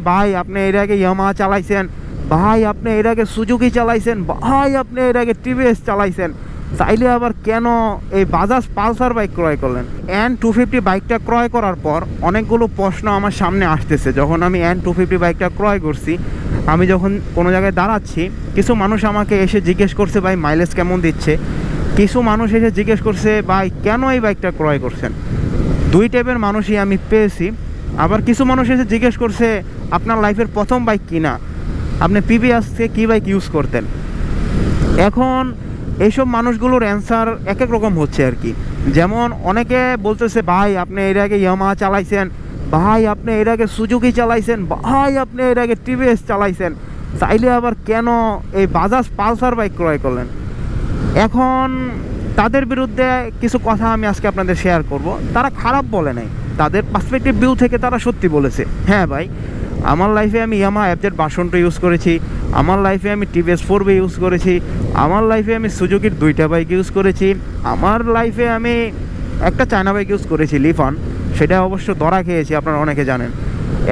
ভাই আপনি এর আগে ইয়ামাহা চালাইছেন, ভাই আপনি এর আগে সুজুকি চালাইছেন, ভাই আপনি এর আগে টিভিএস চালাইছেন, চাইলে আবার কেন এই বাজাজ পালসার বাইক ক্রয় করলেন? N250 বাইকটা ক্রয় করার পর অনেকগুলো প্রশ্ন আমার সামনে আসতেছে। যখন আমি N250 বাইকটা ক্রয় করছি, আমি যখন কোনো জায়গায় দাঁড়াচ্ছি, কিছু মানুষ আমাকে এসে জিজ্ঞেস করছে ভাই মাইলেজ কেমন দিচ্ছে, কিছু মানুষ এসে জিজ্ঞেস করছে ভাই কেন এই বাইকটা ক্রয় করছেন। দুই টাইপের মানুষই আমি পেয়েছি। আবার কিছু মানুষ এসে জিজ্ঞেস করছে আপনার লাইফের প্রথম বাইক কিনা, আপনি পিভিএসকে কী বাইক ইউজ করতেন। এখন এইসব মানুষগুলোর অ্যান্সার এক এক রকম হচ্ছে আর কি। যেমন অনেকে বলতেছে ভাই আপনি এর আগে ইয়ামাহা চালাইছেন, ভাই আপনি এর আগে সুজুকি চালাইছেন, ভাই আপনি এর আগে টিভিএস চালাইছেন, চাইলে আবার কেন এই বাজাজ পালসার বাইক ক্রয় করলেন। এখন তাদের বিরুদ্ধে কিছু কথা আমি আজকে আপনাদের শেয়ার করব। তারা খারাপ বলে নাই, তাদের পার্সপেক্টিভ ভিউ থেকে তারা সত্যি বলেছে। হ্যাঁ ভাই, আমার লাইফে আমি ইয়ামাহা এফজেড ভার্সন 2 ইউজ করেছি, আমার লাইফে আমি টিভিএস 4B ইউজ করেছি, আমার লাইফে আমি সুজুকির 2টা বাইক ইউজ করেছি, আমার লাইফে আমি একটা চায়না বাইক ইউজ করেছি লিফান, সেটা অবশ্য ধরা খেয়েছি, আপনারা অনেকে জানেন।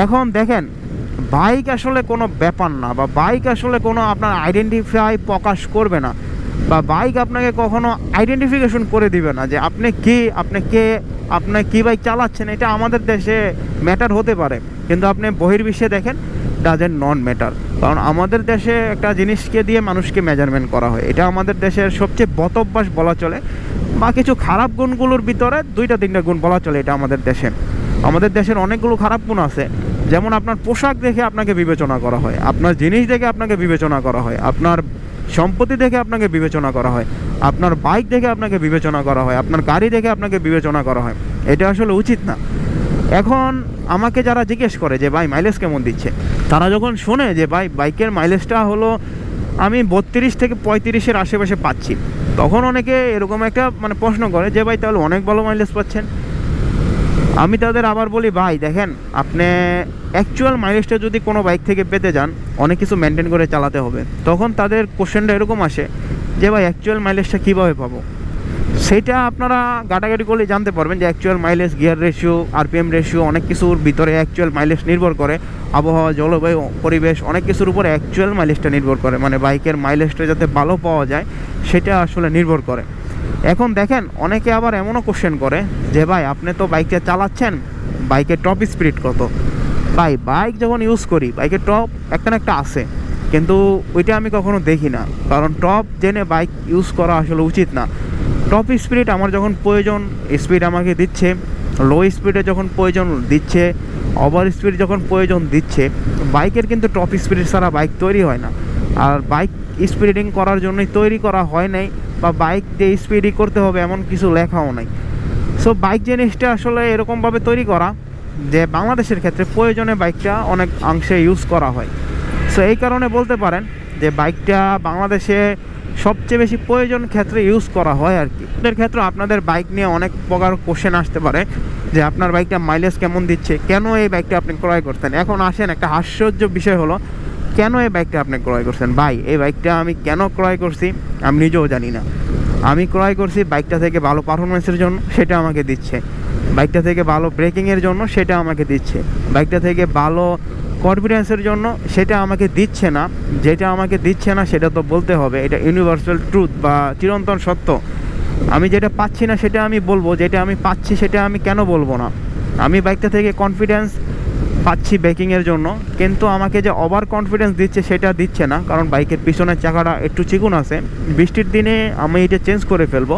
এখন দেখেন, বাইক আসলে কোনো ব্যাপার না, বা বাইক আসলে কোনো আপনার আইডেন্টিফাই প্রকাশ করবে না, বা বাইক আপনাকে কখনো আইডেন্টিফিকেশন করে দিবে না যে আপনি কি, আপনি কে, আপনি কী বাইক চালাচ্ছেন। এটা আমাদের দেশে ম্যাটার হতে পারে, কিন্তু আপনি বহির্বিশ্বে দেখেন ডাজেন্ট নন ম্যাটার। কারণ আমাদের দেশে একটা জিনিসকে দিয়ে মানুষকে মেজারমেন্ট করা হয়, এটা আমাদের দেশের সবচেয়ে বদ অভ্যাস বলা চলে, বা কিছু খারাপ গুণগুলোর ভিতরে 2-3টা গুণ বলা চলে। এটা আমাদের দেশের অনেকগুলো খারাপ গুণ আছে। যেমন আপনার পোশাক দেখে আপনাকে বিবেচনা করা হয়, আপনার জিনিস দেখে আপনাকে বিবেচনা করা হয়, আপনার সম্পত্তি দেখে আপনাকে বিবেচনা করা হয়, আপনার বাইক দেখে আপনাকে বিবেচনা করা হয়, আপনার গাড়ি দেখে আপনাকে বিবেচনা করা হয়। এটা আসলে উচিত না। এখন আমাকে যারা জিজ্ঞেস করে যে ভাই মাইলেজ কেমন দিচ্ছে, তারা যখন শোনে যে ভাই বাইকের মাইলেজটা হলো আমি 32 থেকে 35-এর আশেপাশে পাচ্ছি, তখন অনেকে এরকম একটা প্রশ্ন করে যে ভাই তাহলে অনেক ভালো মাইলেজ পাচ্ছেন। আমি তাদের আবার বলি ভাই দেখেন, আপনি অ্যাকচুয়াল মাইলেজটা যদি কোনো বাইক থেকে পেতে যান, অনেক কিছু মেনটেন করে চালাতে হবে। তখন তাদের কোশ্চেনটা এরকম আসে যে ভাই অ্যাকচুয়াল মাইলেজটা কীভাবে পাবো। সেটা আপনারা গাটাগাটি করলে জানতে পারবেন যে actual mileage, gear ratio, RPM ratio, অনেক কিছুর ভিতরে অ্যাকচুয়াল মাইলেজ নির্ভর করে। আবহাওয়া, জলবায়ু, পরিবেশ, অনেক কিছুর উপরে অ্যাকচুয়াল মাইলেজটা নির্ভর করে। বাইকের মাইলেজটা যাতে ভালো পাওয়া যায় সেটা আসলে নির্ভর করে। এখন দেখেন, অনেকে আবার এমনও কোশ্চেন করে যে ভাই আপনি তো বাইকটা চালাচ্ছেন, বাইকের টপ স্পিড কত? ভাই বাইক যখন ইউজ করি, বাইকের টপ একটা না একটা আছে, কিন্তু ওইটা আমি কখনো দেখি না, কারণ টপ জেনে বাইক ইউজ করা আসলে উচিত না। টপ স্পিড আমার যখন প্রয়োজন স্পিড আমাকে দিচ্ছে, লো স্পিডে যখন প্রয়োজন দিচ্ছে, ওভার স্পিড যখন প্রয়োজন দিচ্ছে। বাইকের কিন্তু টপ স্পিড ছাড়া বাইক তৈরি হয় না, আর বাইক স্পিডিং করার জন্যই তৈরি করা হয় নাই, বা বাইক যে স্পিডই করতে হবে এমন কিছু লেখাও নাই। সো বাইক জিনিসটা আসলে এরকমভাবে তৈরি করা যে বাংলাদেশের ক্ষেত্রে প্রয়োজনে বাইকটা অনেক অংশে ইউজ করা হয়। সো এই কারণে বলতে পারেন যে বাইকটা বাংলাদেশে সবচেয়ে বেশি প্রয়োজন ক্ষেত্রে ইউজ করা হয় আর কি। এর ক্ষেত্রে আপনাদের বাইক নিয়ে অনেক প্রকার কোশ্চেন আসতে পারে যে আপনার বাইকটা মাইলেজ কেমন দিচ্ছে, কেন এই বাইকটা আপনি ক্রয় করতেন। এখন আসেন, একটা আশ্চর্য বিষয় হলো কেন এই বাইকটা আপনি ক্রয় করছেন। ভাই এই বাইকটা আমি কেন ক্রয় করছি আমি নিজেও জানি না। আমি ক্রয় করছি বাইকটা থেকে ভালো পারফরমেন্সের জন্য, সেটা আমাকে দিচ্ছে। বাইকটা থেকে ভালো ব্রেকিংয়ের জন্য, সেটা আমাকে দিচ্ছে। বাইকটা থেকে ভালো কনফিডেন্সের জন্য, সেটা আমাকে দিচ্ছে না। যেটা আমাকে দিচ্ছে না সেটা তো বলতে হবে, এটা ইউনিভার্সাল ট্রুথ বা চিরন্তন সত্য। আমি যেটা পাচ্ছি না সেটা আমি বলবো, যেটা আমি পাচ্ছি সেটা আমি কেন বলবো না। আমি বাইকটা থেকে কনফিডেন্স পাচ্ছি ব্রেকিংয়ের জন্য, কিন্তু আমাকে যে ওভার কনফিডেন্স দিচ্ছে সেটা দিচ্ছে না, কারণ বাইকের পিছনের চাকাটা একটু চিকুন আছে। বৃষ্টির দিনে আমি এটা চেঞ্জ করে ফেলবো,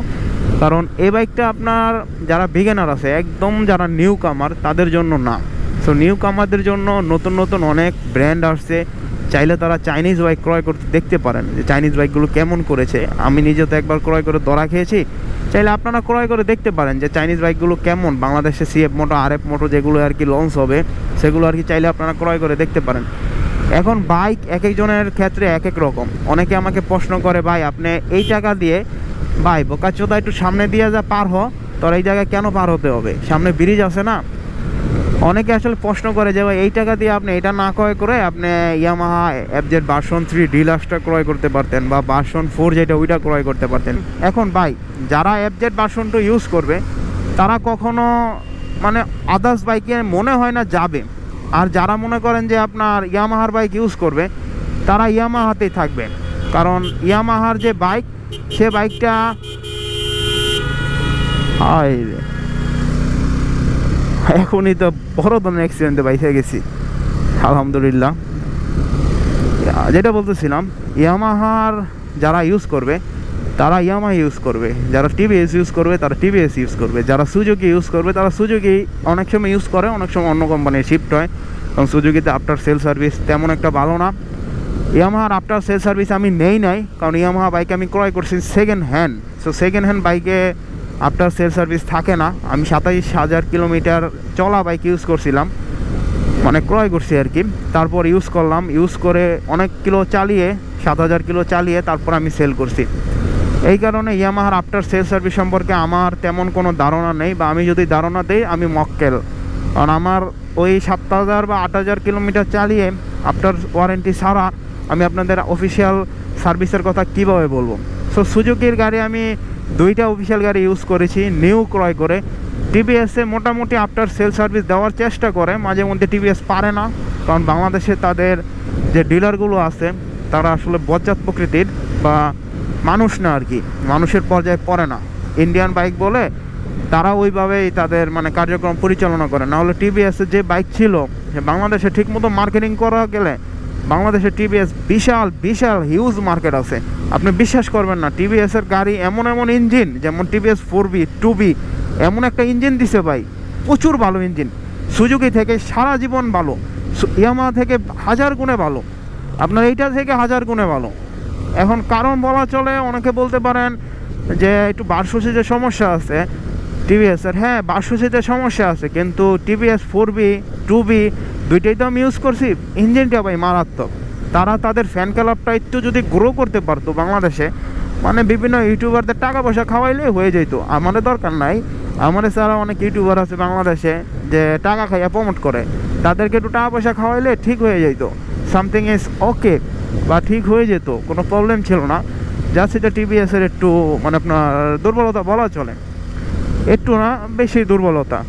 কারণ এই বাইকটা আপনার যারা বিগিনার আছে, একদম যারা নিউ কামার, তাদের জন্য না। সো নিউ কামারদের জন্য নতুন নতুন অনেক ব্র্যান্ড আসছে, চাইলে তারা চাইনিজ বাইক ক্রয় করতে দেখতে পারেন যে চাইনিজ বাইকগুলো কেমন করেছে। আমি নিজে তো একবার ক্রয় করে ধরা খেয়েছি, চাইলে আপনারা ক্রয় করে দেখতে পারেন যে চাইনিজ বাইকগুলো কেমন। বাংলাদেশে সিএফ মোটো, আরএফ মোটো যেগুলো আর কি লঞ্চ হবে, সেগুলো আর কি চাইলে আপনারা ক্রয় করে দেখতে পারেন। এখন বাইক এক একজনের ক্ষেত্রে এক এক রকম। অনেকে আমাকে প্রশ্ন করে ভাই আপনি এই টাকা দিয়ে, ভাই বোকাচোদা একটু সামনে দিয়ে যা পার হ, তোর এই জায়গায় কেন পার হতে হবে, সামনে ব্রিজ আছে না। অনেকে আসলে প্রশ্ন করে যে ভাই এই টাকা দিয়ে আপনি এটা না ক্রয় করে আপনি ইয়ামাহা এফজেড ভার্সন 3 ডিলাক্সটা ক্রয় করতে পারতেন, বা ভার্সন 4 যেটা ওইটা ক্রয় করতে পারতেন। এখন ভাই যারা এফজেড ভার্সন 2 ইউজ করবে, তারা কখনো আদার্স বাইকে মনে হয় না যাবে, আর যারা মনে করেন যে আপনার ইয়ামাহার বাইক ইউজ করবে তারা ইয়ামাহাতেই থাকবে, কারণ ইয়ামাহার যে বাইক সে বাইকটা এখনই তো বড় ধরনের অ্যাক্সিডেন্টে বাইকে গেছি আলহামদুলিল্লাহ। যেটা বলতেছিলাম, ইয়ামাহার যারা ইউজ করবে তারা ইয়ামাহা ইউজ করবে, যারা টিভিএস ইউজ করবে তারা টিভিএস ইউজ করবে, যারা সুজুকি ইউজ করবে তারা সুজুকি অনেক সময় ইউজ করে, অনেক সময় অন্য কোম্পানির শিফট হয়, কারণ সুজুকিতে আফটার সেল সার্ভিস তেমন একটা ভালো না। ইয়ামাহার আফটার সেল সার্ভিস আমি নেই নাই, কারণ ইয়ামাহা বাইকে আমি ক্রয় করছি second hand. So second hand বাইকে আফটার সেল সার্ভিস থাকে না। আমি 27,000 কিলোমিটার চলা বাইক ইউজ করছিলাম, মানে ক্রয় করছি আর কি। তারপর ইউজ করলাম, ইউজ করে অনেক কিলো চালিয়ে 7,000 কিলো চালিয়ে তারপর আমি সেল করছি। এই কারণে ইয়ামাহার আফটার সেল সার্ভিস সম্পর্কে আমার তেমন কোনো ধারণা নেই, বা আমি যদি ধারণা দিই আমি মক্কেল, কারণ আমার ওই 7,000 বা 8,000 কিলোমিটার চালিয়ে আফটার ওয়ারেন্টি ছাড়া আমি আপনাদের অফিসিয়াল সার্ভিসের কথা কীভাবে বলবো। সো সুজুকির গাড়ি আমি 2টা অফিসিয়াল গাড়ি ইউজ করেছি নিউ ক্রয় করে। টিভিএসে মোটামুটি আফটার সেল সার্ভিস দেওয়ার চেষ্টা করে, মাঝে মধ্যে টিভিএস পারে না, কারণ বাংলাদেশে তাদের যে ডিলারগুলো আছে তারা আসলে বজ্জাত প্রকৃতির বা মানুষ না আর কি, মানুষের পর্যায়ে পড়ে না। ইন্ডিয়ান বাইক বলে তারা ওইভাবেই তাদের মানে কার্যক্রম পরিচালনা করে। না হলে টিভিএসের যে বাইক ছিল বাংলাদেশে ঠিকমতো মার্কেটিং করা গেলে বাংলাদেশে টিভিএস বিশাল বিশাল হিউজ মার্কেট আছে। আপনি বিশ্বাস করবেন না, টিভিএসের গাড়ি এমন এমন ইঞ্জিন, যেমন টিভিএস 4B 2B এমন একটা ইঞ্জিন দিছে ভাই, প্রচুর ভালো ইঞ্জিন। সুজুকি থেকে সারা জীবন ভালো, ইয়ামাহা থেকে 1000 গুণে ভালো, আপনার এইটা থেকে 1000 গুণে ভালো। এখন কারণ বলা চলে, অনেকে বলতে পারেন যে একটু বার্ষসিজের সমস্যা আছে টিভিএসের। হ্যাঁ, বার্ষসিজের সমস্যা আছে, কিন্তু টিভিএস 4B 2B দুইটাই তো আমি ইউজ করছি, ইঞ্জিনটা ভাই মারাত্মক। তারা তাদের ফ্যান ক্লাবটা একটু যদি গ্রো করতে পারতো বাংলাদেশে, মানে বিভিন্ন ইউটিউবারদের টাকা পয়সা খাওয়াইলে হয়ে যেত। আমাদের দরকার নাই, আমাদের ছাড়া অনেক ইউটিউবার আছে বাংলাদেশে যে টাকা খাইয়া প্রমোট করে, তাদেরকে একটু টাকা পয়সা খাওয়াইলে ঠিক হয়ে যেত, সামথিং ইজ ওকে, বা ঠিক হয়ে যেত, কোনো প্রবলেম ছিল না। যা সেটা টিভিএসের একটু মানে আপনার দুর্বলতা বলা চলে, একটু না বেশি দুর্বলতা।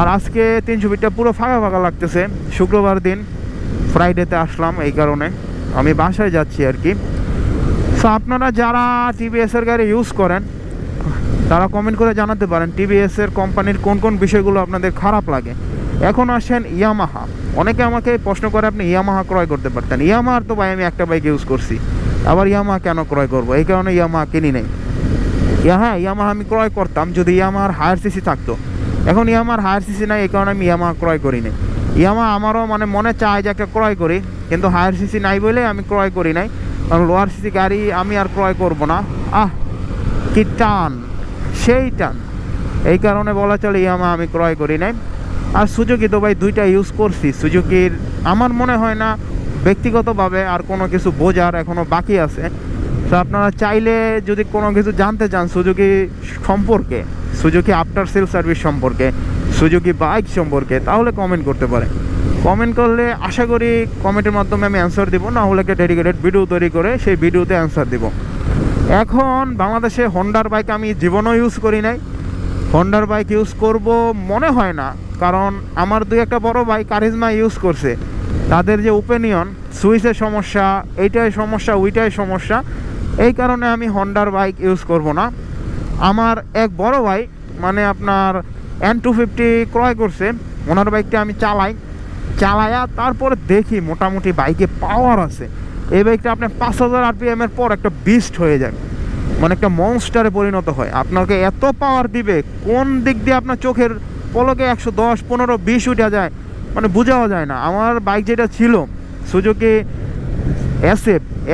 আর আজকে 300 ফিটটা পুরো ফাঁকা ফাঁকা লাগতেছে, শুক্রবার দিন, ফ্রাইডেতে আসলাম, এই কারণে আমি বাসায় যাচ্ছি আর কি। সো আপনারা যারা টিভিএসের গাড়ি ইউজ করেন তারা কমেন্ট করে জানাতে পারেন টিভিএসের কোম্পানির কোন কোন বিষয়গুলো আপনাদের খারাপ লাগে। এখন আসেন ইয়ামাহা। অনেকে আমাকে প্রশ্ন করে আপনি ইয়ামাহা ক্রয় করতে পারতেন। ইয়ামাহার তো ভাই আমি একটা বাইক ইউজ করছি, আবার ইয়ামাহা কেন ক্রয় করবো? এই কারণে ইয়ামাহা কিনি নেই। হ্যাঁ, ইয়ামাহা আমি ক্রয় করতাম যদি ইয়ামাহার হায়ার সিসি থাকতো। এখন ইয়ামাহার হায়ার সিসি নাই, এই কারণে আমি ইয়ামাহা ক্রয় করি নাই। ইয়ামাহা আমারও মানে মনে চায় যে একটা ক্রয় করি, কিন্তু হায়ার সিসি নাই বলে আমি ক্রয় করি নাই, কারণ লোয়ার সিসি গাড়ি আমি আর ক্রয় করব না। কি টান, সেই টান, এই কারণে বলা চলে ইয়ামাহা আমি ক্রয় করি নাই। আর সুজুকি তো ভাই 2টা ইউজ করছি। সুজুকির আমার মনে হয় না ব্যক্তিগতভাবে আর কোনো কিছু বোঝার এখনও বাকি আছে। তো আপনারা চাইলে যদি কোনো কিছু জানতে চান সুজুকি সম্পর্কে, সুজুকি আফটার সেল সার্ভিস সম্পর্কে, সুজুকি বাইক সম্পর্কে, তাহলে কমেন্ট করতে পারে। কমেন্ট করলে আশা করি কমেন্টের মাধ্যমে আমি অ্যান্সার দেবো, না হলে একটা ডেডিকেটেড ভিডিও তৈরি করে সেই ভিডিওতে অ্যান্সার দেবো। এখন বাংলাদেশে হন্ডার বাইক আমি জীবনও ইউজ করি নাই, হন্ডার বাইক ইউজ করব মনে হয় না, কারণ আমার 2-1টা বড় বাইক কারিজমা ইউজ করছে। তাদের যে ওপিনিয়ন, সুইচের সমস্যা, এইটাই সমস্যা, ওইটাই সমস্যা, এই কারণে আমি হন্ডার বাইক ইউজ করব না। আমার এক বড় ভাই মানে আপনার N250 ক্রয় করছে, ওনার বাইকটা আমি চালায়া তারপরে দেখি মোটামুটি বাইকে পাওয়ার আছে। এই বাইকটা আপনার 5000 RPM এর পর একটা বিস্ট হয়ে যায়, মানে একটা মনস্টারে পরিণত হয়। আপনাকে এত পাওয়ার দিবে, কোন দিক দিয়ে আপনার চোখের পলকে 110, 15, 20 উঠে যায়, মানে বোঝাও যায় না। আমার বাইক যেটা ছিল সুজুকি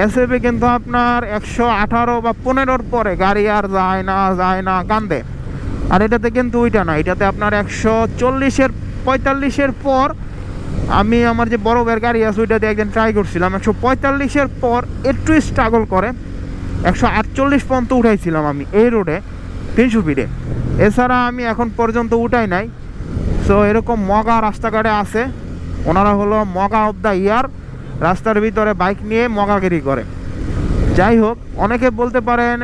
এসএফে কিন্তু আপনার 118 বা 15-র পরে গাড়ি আর যায় না কান্দে। আর এটাতে কিন্তু ওইটা না, এটাতে আপনার 140-এর 45-এর পর, আমি আমার যে বড় বের গাড়ি আছে ওইটাতে একদিন ট্রাই করছিলাম, 145-এর পর একটু স্ট্রাগল করে 148 পর্যন্ত উঠাইছিলাম আমি এই রোডে 300 ফিটে। এছাড়া আমি এখন পর্যন্ত উঠাই নাই। সো এরকম মগা রাস্তাঘাটে আছে, ওনারা হলো মগা অফ দ্য ইয়ার, রাস্তার ভিতরে বাইক নিয়ে মগাগিরি করে। যাই হোক, অনেকে বলতে পারেন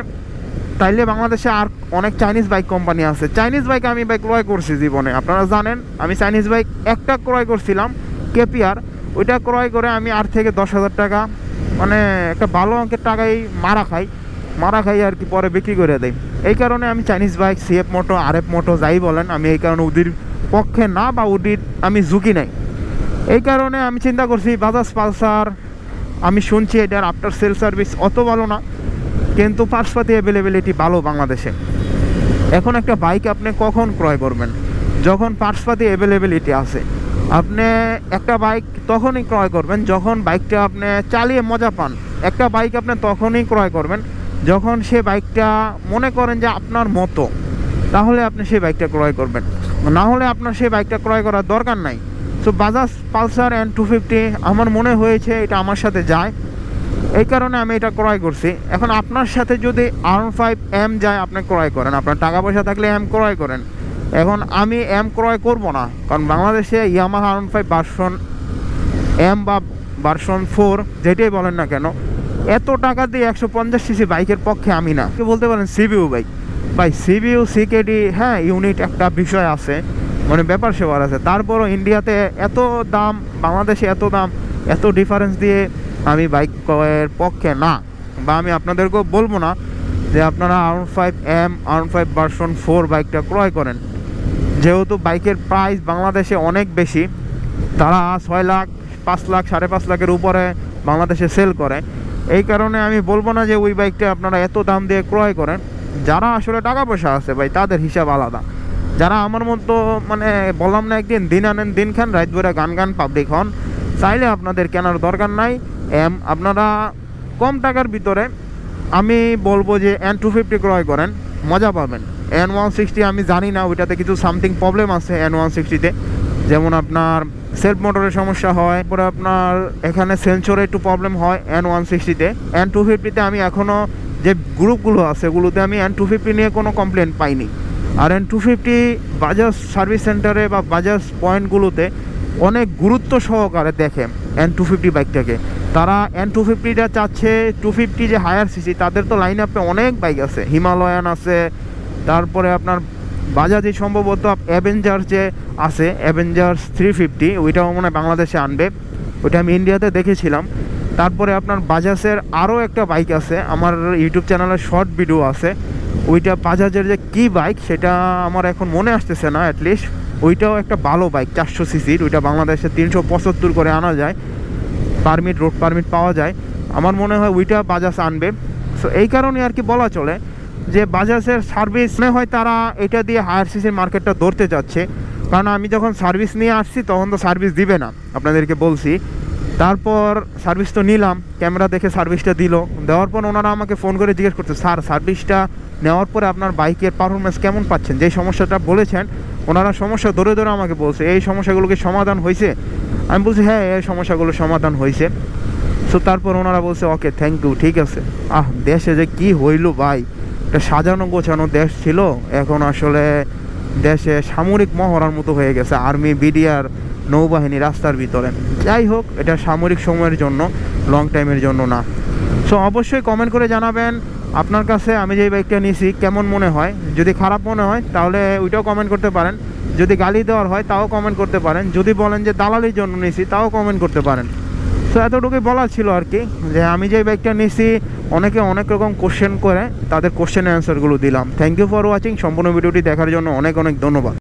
তাইলে বাংলাদেশে আর অনেক চাইনিজ বাইক কোম্পানি আছে। চাইনিজ বাইক আমি বাইক ক্রয় করছি জীবনে, আপনারা জানেন। আমি চাইনিজ বাইক একটা ক্রয় করছিলাম, কেপিআর, ওইটা ক্রয় করে আমি 8 থেকে 10,000 টাকা মানে একটা ভালো অঙ্কের টাকাই মারা খাই আর কি, পরে বিক্রি করে দেয়। এই কারণে আমি চাইনিজ বাইক সিএফ মোটো আরএফ মোটো যাই বলেন, আমি এই কারণে ওদের পক্ষে না বা ওদের আমি ঝুঁকি নাই। এই কারণে আমি চিন্তা করছি বাজাজ পালসার, আমি শুনছি এটার আফটার সেল সার্ভিস অত ভালো না, কিন্তু পার্টসপাতি অ্যাভেলেবিলিটি ভালো বাংলাদেশে। এখন একটা বাইক আপনি কখন ক্রয় করবেন? যখন পার্টসপাতি অ্যাভেলেবিলিটি আছে। আপনি একটা বাইক তখনই ক্রয় করবেন যখন বাইকটা আপনি চালিয়ে মজা পান। একটা বাইক আপনি তখনই ক্রয় করবেন যখন সে বাইকটা মনে করেন যে আপনার মতো, তাহলে আপনি সেই বাইকটা ক্রয় করবেন, না হলে আপনার সেই বাইকটা ক্রয় করার দরকার নাই। সো বাজাজ পালসার N250 আমার মনে হয়েছে এটা আমার সাথে যায়, এই কারণে আমি এটা ক্রয় করছি। এখন আপনার সাথে যদি R15M যায়, আপনি ক্রয় করেন, আপনার টাকা পয়সা থাকলে M ক্রয় করেন। এখন আমি M ক্রয় করব না, কারণ বাংলাদেশে ইয়ামাহা R15 ভার্সন M বা ভার্সন 4 যেটাই বলেন না কেন, এত টাকা দিয়ে 150cc বাইকের পক্ষে আমি না। কে বলতে পারেন সিবিইউ বাইক, ভাই সিবিইউ সিকেডি হ্যাঁ ইউনিট একটা বিষয় আছে, মানে ব্যাপার সেবার আছে, তারপরও ইন্ডিয়াতে এত দাম, বাংলাদেশে এত দাম, এত ডিফারেন্স দিয়ে আমি বাইক ক্রয়ের পক্ষে না। বা আমি আপনাদেরকেও বলবো না যে আপনারা R15M R15 ভার্সন 4 বাইকটা ক্রয় করেন, যেহেতু বাইকের প্রাইস বাংলাদেশে অনেক বেশি। তারা 6 লাখ 5 লাখ 5.5 লাখের উপরে বাংলাদেশে সেল করে। এই কারণে আমি বলবো না যে ওই বাইকটা আপনারা এত দাম দিয়ে ক্রয় করেন। যারা আসলে টাকা পয়সা আছে ভাই, তাদের হিসাব আলাদা। যারা আমার মতো মানে বললাম না একদিন দিন আনেন দিন খান রাত ভরে গান পাবলিক হন, চাইলে আপনাদের কেনার দরকার নাই। আপনারা কম টাকার ভিতরে আমি বলবো যে N250 ক্রয় করেন, মজা পাবেন। N160 আমি জানি না, ওইটাতে কিছু সামথিং প্রবলেম আছে N160-তে, যেমন আপনার সেলফ মোটরের সমস্যা হয়, পরে আপনার এখানে সেন্সরে একটু প্রবলেম হয় N160-তে। N250-তে আমি এখনও যে গ্রুপগুলো আছে ওগুলোতে আমি N250 নিয়ে কোনো কমপ্লেন পাইনি। আর N250 বাজাজ সার্ভিস সেন্টারে বা বাজাজ পয়েন্টগুলোতে অনেক গুরুত্ব সহকারে দেখে N250 বাইকটাকে। তারা N250টা চাচ্ছে 250 যে হায়ার সিসি, তাদের তো লাইন আপে অনেক বাইক আছে, হিমালয়ান আছে, তারপরে আপনার বাজাজে সম্ভবত অ্যাভেঞ্জার্স যে আছে অ্যাভেঞ্জার্স 350, ওইটাও মনে হয় বাংলাদেশে আনবে, ওইটা আমি ইন্ডিয়াতে দেখেছিলাম। তারপরে আপনার বাজাজের আরও একটা বাইক আছে, আমার ইউটিউব চ্যানেলে শর্ট ভিডিও আছে, ওইটা বাজাজের যে কী বাইক সেটা আমার এখন মনে আসতেছে না, অ্যাটলিস্ট ওইটাও একটা ভালো বাইক 400 সিসির, ওইটা বাংলাদেশে 375 করে আনা যায়, পারমিট রোড পারমিট পাওয়া যায়। আমার মনে হয় ওইটা বাজাজ আনবে। সো এই কারণে আর কি বলা চলে যে বাজাজের সার্ভিস মনে হয় তারা এটা দিয়ে হায়ার সিসির মার্কেটটা ধরতে যাচ্ছে। কারণ আমি যখন সার্ভিস নিয়ে আসছি তখন তো সার্ভিস দিবে না, আপনাদেরকে বলছি। তারপর সার্ভিস তো নিলাম, ক্যামেরা দেখে সার্ভিসটা দিল, দেওয়ার পর ওনারা আমাকে ফোন করে জিজ্ঞেস করছে, স্যার সার্ভিসটা নেওয়ার পরে আপনার বাইকের পারফরমেন্স কেমন পাচ্ছেন? যেই সমস্যাটা বলেছেন ওনারা সমস্যা ধরে আমাকে বলছে, এই সমস্যাগুলোকে সমাধান হয়েছে? আমি বলছি হ্যাঁ এই সমস্যাগুলো সমাধান হয়েছে। সো তারপর ওনারা বলছে ওকে থ্যাংক ইউ, ঠিক আছে। দেশে যে কি হইল ভাই, একটা সাজানো গোছানো দেশ ছিল, এখন আসলে দেশে সামরিক মহড়ার মতো হয়ে গেছে, আর্মি বিডিআর নৌবাহিনী রাস্তার ভিতরে। যাই হোক, এটা সামরিক সময়ের জন্য, লং টাইমের জন্য না। সো অবশ্যই কমেন্ট করে জানাবেন আপনার কাছে আমি যেই বাইকটা নিয়েছি কেমন মনে হয়। যদি খারাপ মনে হয় তাহলে ওইটাও কমেন্ট করতে পারেন, যদি গালি দেওয়ার হয় তাও কমেন্ট করতে পারেন, যদি বলেন যে দালালির জন্য নিয়েছি তাও কমেন্ট করতে পারেন। সো এতটুকুই বলার ছিল আর কি, যে আমি যেই বাইকটা নিয়েছি অনেকে অনেক রকম কোশ্চেন করে, তাদের কোশ্চেনের অ্যান্সারগুলো দিলাম। Thank you for watching. সম্পূর্ণ ভিডিওটি দেখার জন্য অনেক ধন্যবাদ।